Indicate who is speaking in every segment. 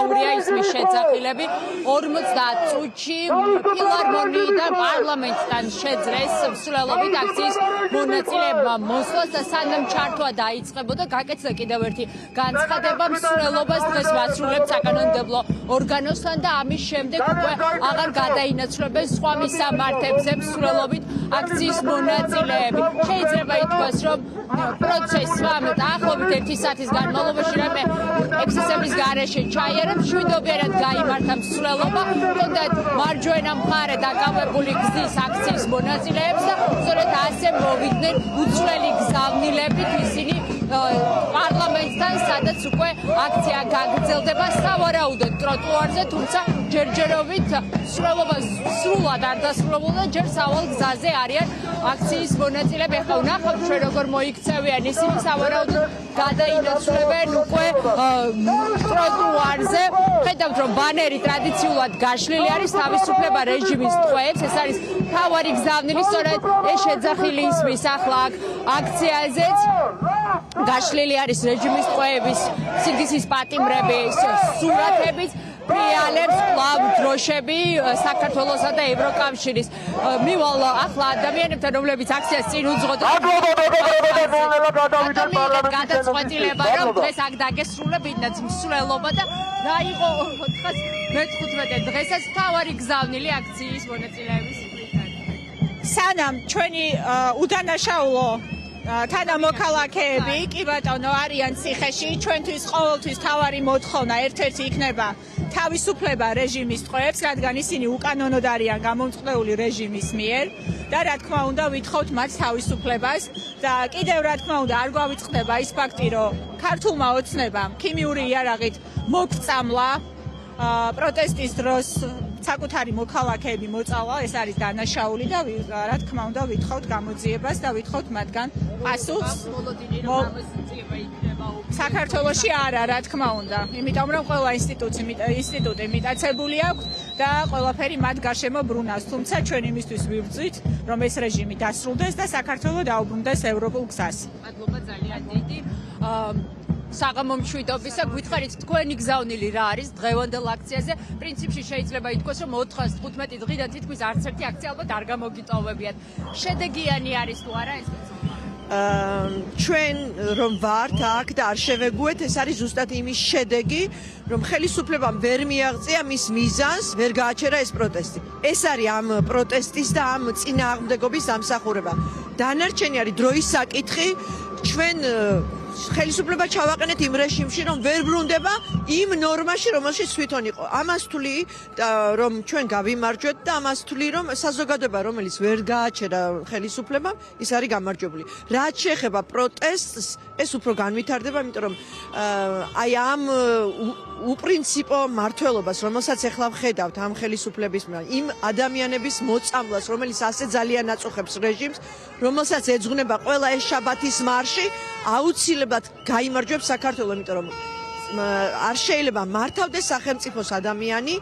Speaker 1: აქტიურია ისმის შეძახილები 50 წუთში ფილარმონიიდან პარლამენტთან შეძლეს მსვლელობით აქციის მონაწილეებმა მოსვლას და სანამ ჩართვა დაიწყებოდა გაკეთდა კიდევ ერთი განცხადება მსვლელობას დღეს ვასრულებთ საკანონმდებლო ორგანოსთან და ამის შემდეგ უკვე აღარ გადაინაცვლებენ სხვა მისამართებზე მსვლელობით აქციის მონაწილეები. შეიძლება ითქვას, რომ პროცესმა დაახლოებით 1 საათის განმავლობაში რამე ექსცესების გარეშე ჩაიარა, მშვიდობიერად გაიმართა მსვლელობა, თუნდაც მარჯვენა მხარე დაკავებული გზის აქციის მონაწილეებს და სწორედ ასე მოვიდნენ უცვლელი გზავნილებით ისინი პარლამენტთან, სადაც უკვე აქცია გაგრძელდება სავარაუდოდ ტროტუარზე, თუმცა ჯერჯერობით მსვლელობა სრულად არ დასრულებულა, ჯერ სავალ გზაზე არიან აქციის მონაწილეები. ახლა ვნახავთ ჩვენ როგორ მოიქცევიან ისინი სავარაუდოდ გადაინაცვლებენ უკვე ტროტუარზე. ხედავთ რომ ბანერი ტრადიციულად გაშლილი არის თავისუფლება რეჟიმის ტყვეებს, ეს არის მთავარი გზავნილი, სწორედ ეს შეძახილი ისმის ახლა აქ აქციაზეც გაშლილი არის რეჟიმის ტყვეების სიგრძის პატიმრები სურათებით რეალებს კლავ დროშები საქართველოსა და ევროკავშირის მივალ ახლა ადამიანებთან რომლებიც აქციას წინ უძღოთ გადაწყვეტილება რომ დღეს აქ დაგესრულებინათ მსვლელობა და რა იყო 415 დღესაც მთავარი გზავნილი აქციის მონაწილეების მხრიდან სანამ ჩვენი უდანაშაულო თანამოქალაქეები კი ბატონო არიან ციხეში ჩვენთვის ყოველთვის თავარი მოთხოვნა ერთ-ერთი იქნება თავისუფლება რეჟიმის ტყვეებს, რადგან ისინი უკანონოდ არიან გამომწყდეული რეჟიმის მიერ და რა თქმა უნდა ვითხოვთ მათ თავისუფლებას და კიდევ რა თქმა უნდა არ გვავიწყდება ის ფაქტი, რომ ქართულმა ოცნებამ ქიმიური იარაღით მოგწამლა პროტესტის დროს საკუთარი მოქალაქეები მოწავა, ეს არის დანაშაული და რა თქმა უნდა ვითხოვთ გამოძიებას და ვითხოვთ მათგან პასუხს. საქართველოში არა, რა თქმა უნდა, იმიტომ რომ ყველა ინსტიტუტი მიტაცებული აქვს და ყველაფერი მათ გარშემო ბრუნავს, თუმცა ჩვენ იმისთვის ვიბრძვით, რომ ეს რეჟიმი დასრულდეს და საქართველო დაუბრუნდეს ევროპულ გზას. მადლობა ძალიან დიდი. საღამო მშვიდობისა, გვითხარით თქვენი გზავნილი რა არის დღევანდელ აქციაზე? პრინციპში შეიძლება ითქვას, რომ 415 დღიდან თითქმის არც ერთი აქცია ალბათ არ გამოგიტოვებიათ. შედეგიანი არის თუ არა ეს?
Speaker 2: ჩვენ რომ ვართ აქ და არ შევეგუეთ, ეს არის ზუსტად იმის შედეგი, რომ ხელისუფლებამ ვერ მიაღწია მის მიზანს, ვერ გააჩერა ეს პროტესტი. ეს არის ამ პროტესტის და ამ წინააღმდეგობის დამსახურება. დანარჩენი არის დროის საკითხი, ჩვენ ხელისუფლება ჩავაყენეთ იმ რეჟიმში, რომ ვერ ბრუნდება იმ ნორმაში, რომელშიც თვითონ იყო. ამას თვლი, რომ ჩვენ გავიმარჯვეთ და ამას თვლი, რომ საზოგადოება, რომელიც ვერ გააჩერა ხელისუფლებამ, ის არის გამარჯვებული. რაც შეეხება პროტესტს, ეს უფრო განვითარდება, იმიტომ რომ აი ამ უპრინციპო მართლობას, რომელსაც ახლა ვხედავთ ამ ხელისუფლების იმ ადამიანების მოწამვლას, რომელიც ასე ძალიან აწუხებს რეჟიმს, რომელსაც ეძღვნება ყველა ეს შაბათის მარში, აუცილებლად გაიმარჯვებს საქართველო, იმიტომ რომ არ შეიძლება მართავდეს სახელმწიფოს ადამიანი,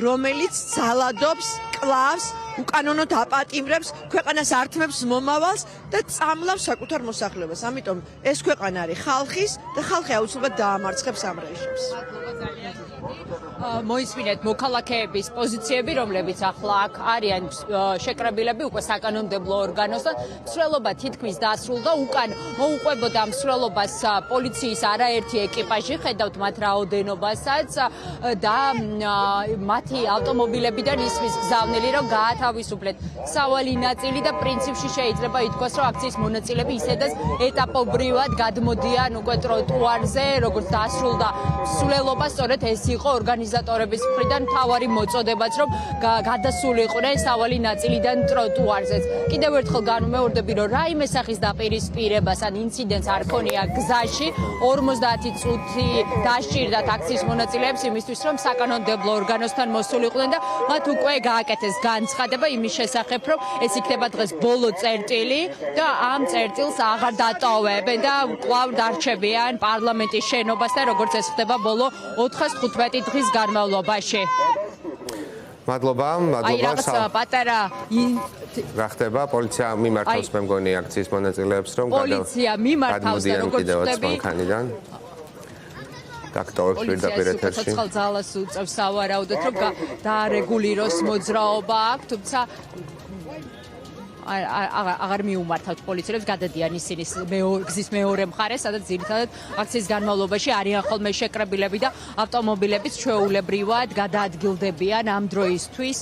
Speaker 2: რომელიც ძალადობს, კლავს, უკანონოდ აპატიმრებს, ქვეყანას ართმევს მომავალს და წამლავს საკუთარ მოსახლეობას. ამიტომ ეს ქვეყანა არის ხალხის და ხალხი აუცილებლად დაამარცხებს ამ რეჟიმს.
Speaker 1: მოისმინეთ მოქალაქეების პოზიციები, რომლებიც ახლა აქ არიან შეკრებილები უკვე საკანონმდებლო ორგანოსთან. მსვლელობა თითქმის დასრულდა, უკან მოუყვებოდა მსვლელობას პოლიციის არაერთი ეკიპაჟი, ხედავთ მათ რაოდენობასაც და მათი ავტომობილებიდან ისმის გზავნილი, რომ გაათავისუფლეთ სავალი ნაწილი და პრინციპში შეიძლება ითქვას, რომ აქციის მონაწილეები ისედაც ეტაპობრივად გადმოდიან უკვე ტროტუარზე, როგორც დასრულდა მსვლელობა, სწორედ ეს იყო ორგანიზატორების მხრიდან მთავარი მოწოდებაც, რომ გადასულიყვნენ სავალი ნაწილიდან ტროტუარზეც. კიდევ ერთხელ განუმეორდები, რომ რაიმე სახის დაპირისპირებას ან ინციდენტს არ ქონია გზაში, 50 წუთი დასჭირდათ აქციის მონაწილეებს იმისთვის, რომ საკანონმდებლო ორგანოსთან მოსულიყვნენ და მათ უკვე გააკეთეს განცხადება იმის შესახებ, რომ ეს იქნება დღეს ბოლო წერტილი და ამ წერტილს აღარ დატოვებენ და კვლავ დარჩებიან პარლამენტის შენობასთან, როგორც ეს ხდება ბოლო 415 დღის განმავლობაში.
Speaker 3: მადლობა.
Speaker 1: აი რაღაც პატარა
Speaker 3: რა ხდება? პოლიცია მიმართავს მე მგონი აქციის მონაწილეებს, რომ
Speaker 1: პოლიცია მიმართავს და როგორც ხდები
Speaker 3: დაქტოვებს პირდაპირ ეთერში.
Speaker 1: ცოცხალ ძალას უწევს სავარაუდოდ, რომ დაარეგულიროს მოძრაობა აქ, თუმცა აღარ მიუმართავთ პოლიციელებს, გადადიან ისინი გზის მეორე მხარეს, სადაც ძირითადად აქციის განმავლობაში არიან ხოლმე შეკრებილები და ავტომობილებიც ჩვეულებრივად გადაადგილდებიან ამ დროისთვის.